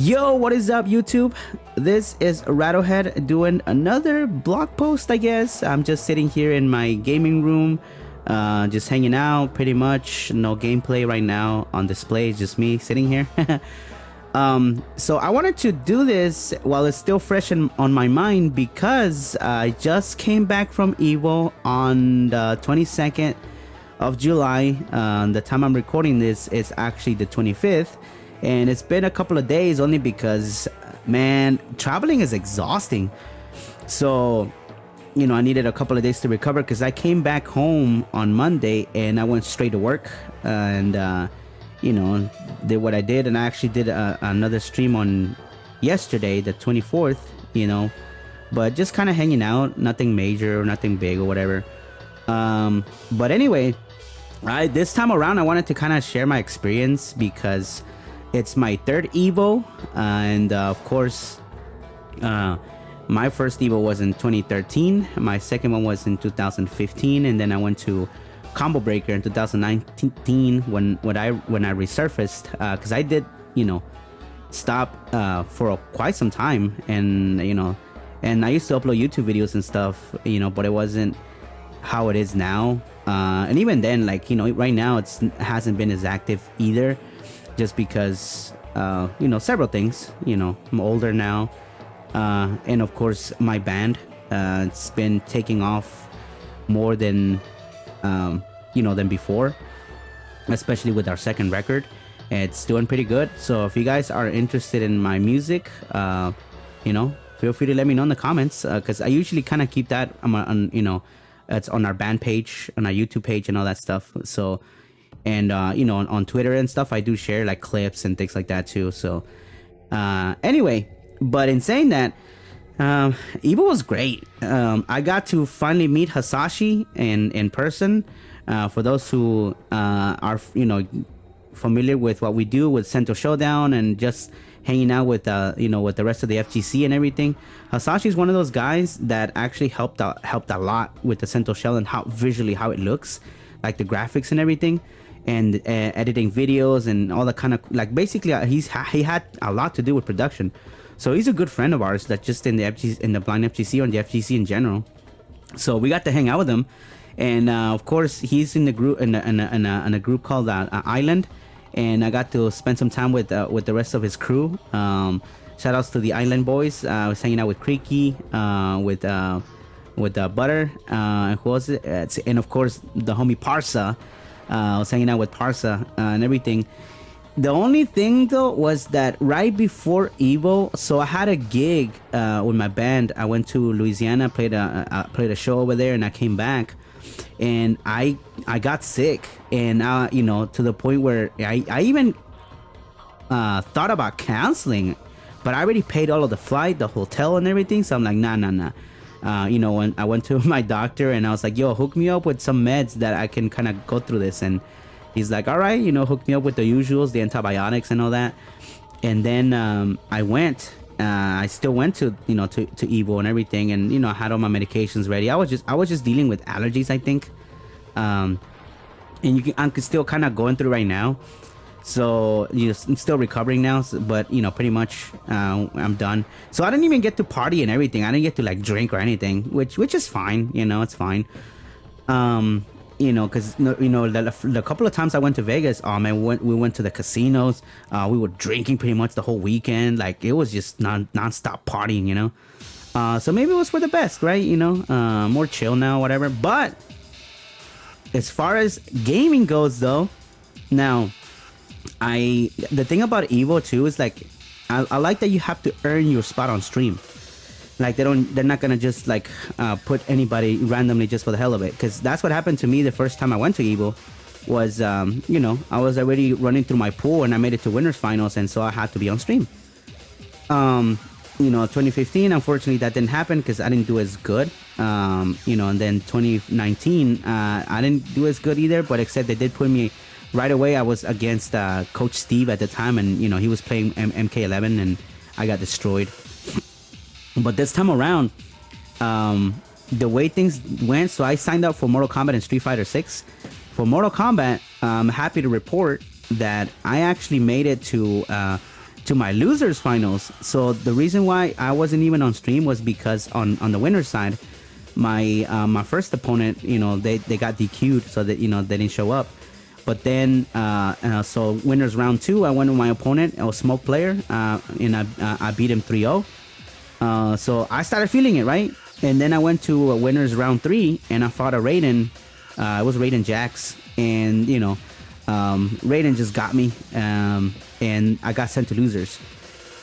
Yo, what is up, YouTube? This is Rattlehead doing another blog post, I guess. I'm just sitting here in my gaming room, just hanging out, pretty much. No gameplay right now on display, it's just me sitting here. So I wanted to do this while it's still fresh on my mind because I just came back from Evo on the 22nd of July. The time I'm recording this is actually the 25th. And it's been a couple of days only because, man, traveling is exhausting. So, I needed a couple of days to recover because I came back home on Monday and I went straight to work and, did what I did. And I actually did another stream on yesterday, the 24th, but just kind of hanging out, nothing major or nothing big or whatever. But anyway, this time around, I wanted to kind of share my experience because it's my third Evo, and of course, my first Evo was in 2013. My second one was in 2015, and then I went to Combo Breaker in 2019 when I resurfaced, because I did stop for quite some time, and and I used to upload YouTube videos and stuff, but it wasn't how it is now, and even then, right now it hasn't been as active either. Just because, several things, I'm older now. And of course, my band, it's been taking off more than, than before, especially with our second record. It's doing pretty good. So if you guys are interested in my music, feel free to let me know in the comments, because I usually kind of keep that it's on our band page, on our YouTube page and all that stuff. So, and on Twitter and stuff, I do share like clips and things like that too. So anyway, but in saying that, Evo was great. I got to finally meet Hasashi in person. For those who are familiar with what we do with Central Showdown and just hanging out with with the rest of the FGC and everything, Hasashi is one of those guys that actually helped a lot with the Central Showdown, how it looks, like the graphics and everything. And editing videos and all that kind of, like, basically he had a lot to do with production. So he's a good friend of ours that just in the blind FGC or in the FGC in general. So we got to hang out with him, and of course he's in the group in a group called Island, and I got to spend some time with the rest of his crew. Shout outs to the Island boys. I was hanging out with Creaky, with Butter, who was it? And of course the homie Parsa. I was hanging out with Parsa and everything. The only thing though was that right before Evo, so I had a gig with my band. I went to Louisiana, played a show over there, and I came back, and I got sick, and to the point where I even thought about canceling, but I already paid all of the flight, the hotel, and everything. So I'm like, nah. When I went to my doctor and I was like, yo, hook me up with some meds that I can kind of go through this. And he's like, all right, hook me up with the usuals, the antibiotics and all that. And then I still went to Evo and everything. And, I had all my medications ready. I was just dealing with allergies, I think. And I'm still kind of going through right now. So I'm still recovering now, but pretty much I'm done. So I didn't even get to party and everything. I didn't get to like drink or anything, which is fine. It's fine. Because the couple of times I went to Vegas, we went to the casinos. We were drinking pretty much the whole weekend. Like it was just non-stop partying. So maybe it was for the best, right? More chill now, whatever. But as far as gaming goes, though, now. The thing about Evo too is like I like that you have to earn your spot on stream. Like they're not gonna just like put anybody randomly just for the hell of it, because that's what happened to me the first time I went to Evo. Was I was already running through my pool and I made it to winners finals, and so I had to be on stream. 2015, unfortunately that didn't happen because I didn't do as good. And then 2019 I didn't do as good either, but except they did put me. Right away, I was against Coach Steve at the time, and he was playing MK11, and I got destroyed. But this time around, the way things went, so I signed up for Mortal Kombat and Street Fighter 6. For Mortal Kombat, I'm happy to report that I actually made it to to my losers finals. So the reason why I wasn't even on stream was because on the winner's side, my first opponent, they got DQ'd, so that they didn't show up. But then so winners round 2, I went with my opponent, a smoke player, and I beat him 3-0. So I started feeling it, right? And then I went to winners round 3, and I fought a Raiden. It was Raiden Jax, and Raiden just got me, and I got sent to losers.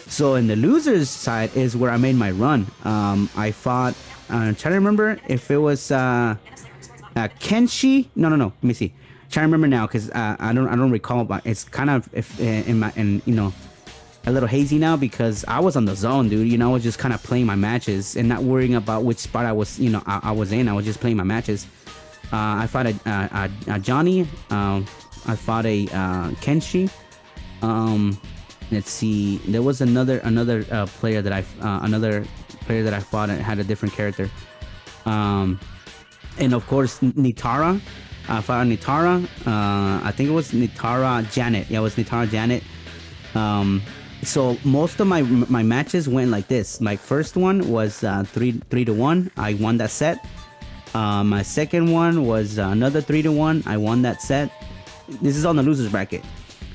So in the losers side is where I made my run. I fought. I'm trying to remember if it was Kenshi. No. Let me see. Trying to remember now because I don't recall. But it's kind of a little hazy now because I was on the zone, dude. I was just kind of playing my matches and not worrying about which spot I was. I was in. I was just playing my matches. I fought a Johnny. I fought a Kenshi. Let's see. There was another player that I fought and had a different character. And of course Nitara. I fought Nitara. I think it was Nitara Janet. Yeah, it was Nitara Janet. So most of my matches went like this. My first one was 3-1. I won that set. My second one was another 3-1. I won that set. This is on the losers bracket.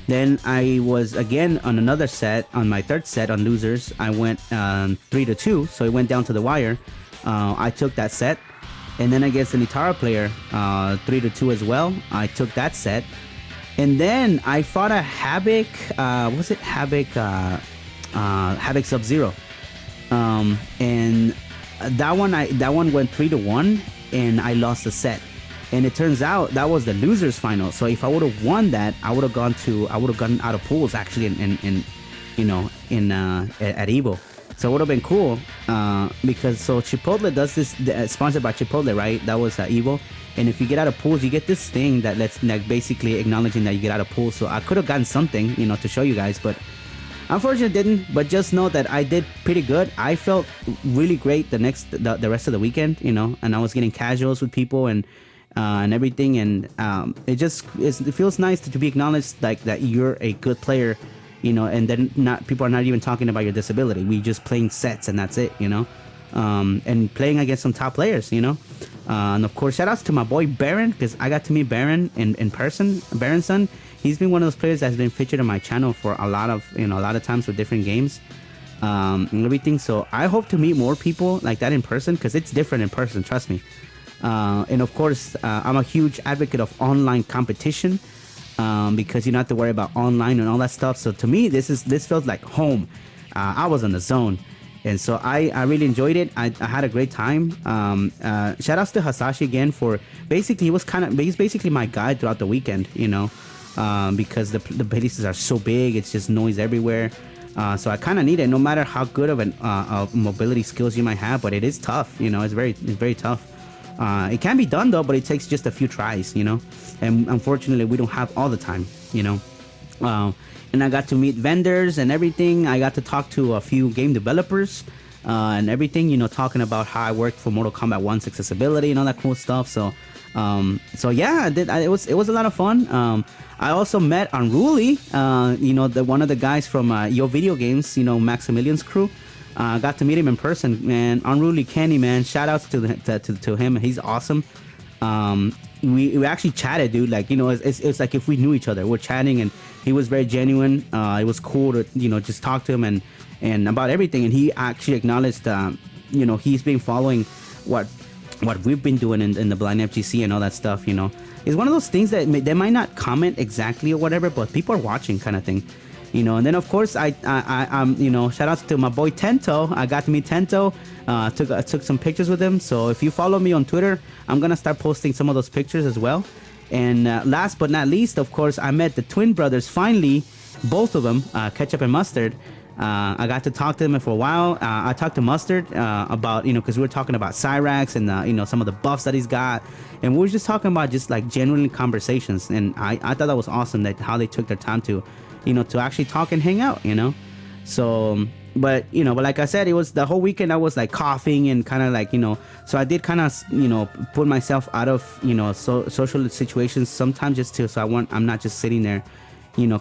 Then I was again on another set, on my third set on losers. I went 3-2, so it went down to the wire. I took that set. And then against the Nitara player, 3-2 as well. I took that set. And then I fought a Havoc, was it Havoc? Havoc Sub-Zero. And that one went 3-1, and I lost the set. And it turns out that was the losers final. So if I would have won that, I would have gotten out of pools actually at Evo. So it would have been cool because Chipotle does this, sponsored by Chipotle, right? That was Evo. And if you get out of pools, you get this thing that basically acknowledging that you get out of pools. So I could have gotten something, to show you guys, but unfortunately didn't. But just know that I did pretty good. I felt really great the rest of the weekend, and I was getting casuals with people and everything, and it feels nice to be acknowledged, like that you're a good player, and then people are not even talking about your disability. We just playing sets and that's it, and playing against some top players, and of course shout outs to my boy Baron, because I got to meet Baron in person. Baron's son, he's been one of those players that's been featured on my channel for a lot of times with different games and everything. So I hope to meet more people like that in person, because it's different in person, trust me. And of course, I'm a huge advocate of online competition because you don't have to worry about online and all that stuff. So to me, this felt like home. I was on the zone, and so I really enjoyed it. I had a great time. Shout outs to Hasashi again for basically he's basically my guide throughout the weekend. Because the places are so big, it's just noise everywhere. So I kind of need it, no matter how good of mobility skills you might have. But it is tough. It's very tough. It can be done though, but it takes just a few tries, and unfortunately we don't have all the time, and I got to meet vendors and everything. I got to talk to a few game developers and everything, talking about how I worked for Mortal Kombat 1's accessibility and all that cool stuff. So yeah, it was a lot of fun. I also met Unruly, one of the guys from Yo Video Games, Maximilian's crew. Got to meet him in person, man. Unruly Kenny, man. Shout outs to him. He's awesome. We actually chatted, dude. Like, it's like if we knew each other. We're chatting, and he was very genuine. It was cool to just talk to him and about everything. And he actually acknowledged, he's been following what we've been doing in the Blind FGC and all that stuff. It's one of those things that they might not comment exactly or whatever, but people are watching, kind of thing. And then of course I'm shout outs to my boy Tento. I got to meet Tento. Took some pictures with him. So if you follow me on Twitter, I'm gonna start posting some of those pictures as well. And last but not least, of course, I met the twin brothers finally, both of them, Ketchup and Mustard. I got to talk to them for a while. I talked to Mustard about, because we were talking about Cyrax and some of the buffs that he's got, and we were just talking about just like genuine conversations. And I thought that was awesome, that how they took their time to to actually talk and hang out, So, but like I said, it was the whole weekend. I was like coughing and kind of like, so I did kind of, put myself out of, social situations sometimes, just to, I'm not just sitting there,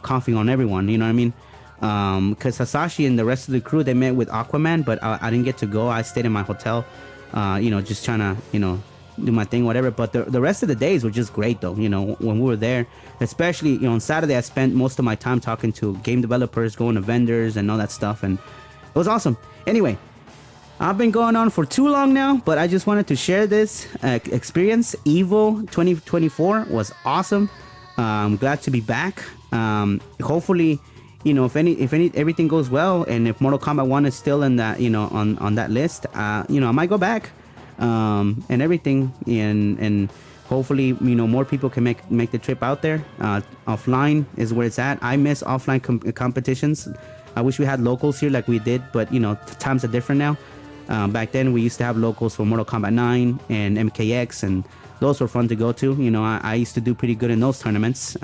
coughing on everyone, you know what I mean? because Sasashi and the rest of the crew, they met with Aquaman, but I didn't get to go. I stayed in my hotel, just trying to, do my thing, whatever. But the rest of the days were just great, though. When we were there, especially, on Saturday, I spent most of my time talking to game developers, going to vendors and all that stuff, and it was awesome. Anyway, I've been going on for too long now, but I just wanted to share this experience. Evo2024 was awesome. I'm glad to be back. Hopefully, if everything goes well, and if Mortal Kombat 1 is still in that, on that list, I might go back, and everything, and hopefully, more people can make the trip out there. Offline is where it's at. I miss offline competitions. I wish we had locals here like we did, but times are different now. Back then, we used to have locals for Mortal Kombat 9 and MKX, and those were fun to go to. I used to do pretty good in those tournaments.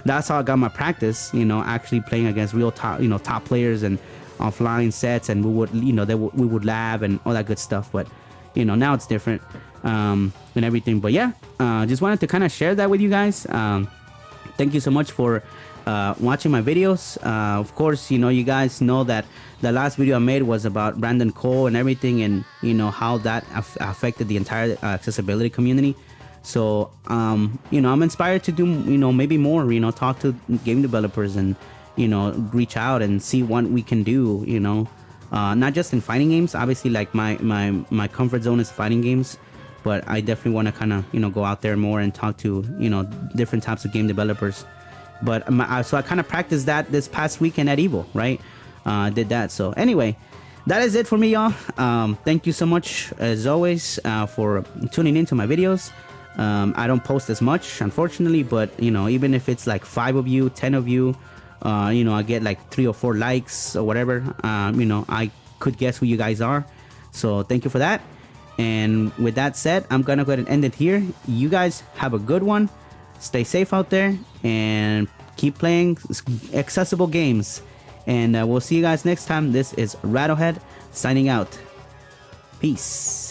That's how I got my practice, actually playing against real top players and offline sets, and we would, we would lab and all that good stuff. But, now it's different, and everything. But yeah, just wanted to kind of share that with you guys. Thank you so much for watching my videos. Of course, you guys know that the last video I made was about Brandon Cole and everything, and how that affected the entire accessibility community. So I'm inspired to do maybe more, talk to game developers and reach out and see what we can do, not just in fighting games. Obviously, like my comfort zone is fighting games, but I definitely want to kind of go out there more and talk to different types of game developers. But so I kind of practiced that this past weekend at Evo, right? Did that. So anyway, that is it for me, y'all. Thank you so much, as always, for tuning into my videos. I don't post as much, unfortunately, but even if it's like 5 of you, 10 of you, I get like 3 or 4 likes or whatever. I could guess who you guys are. So thank you for that. And with that said, I'm gonna go ahead and end it here. You guys have a good one. Stay safe out there and keep playing accessible games. And we'll see you guys next time. This is Rattlehead signing out. Peace.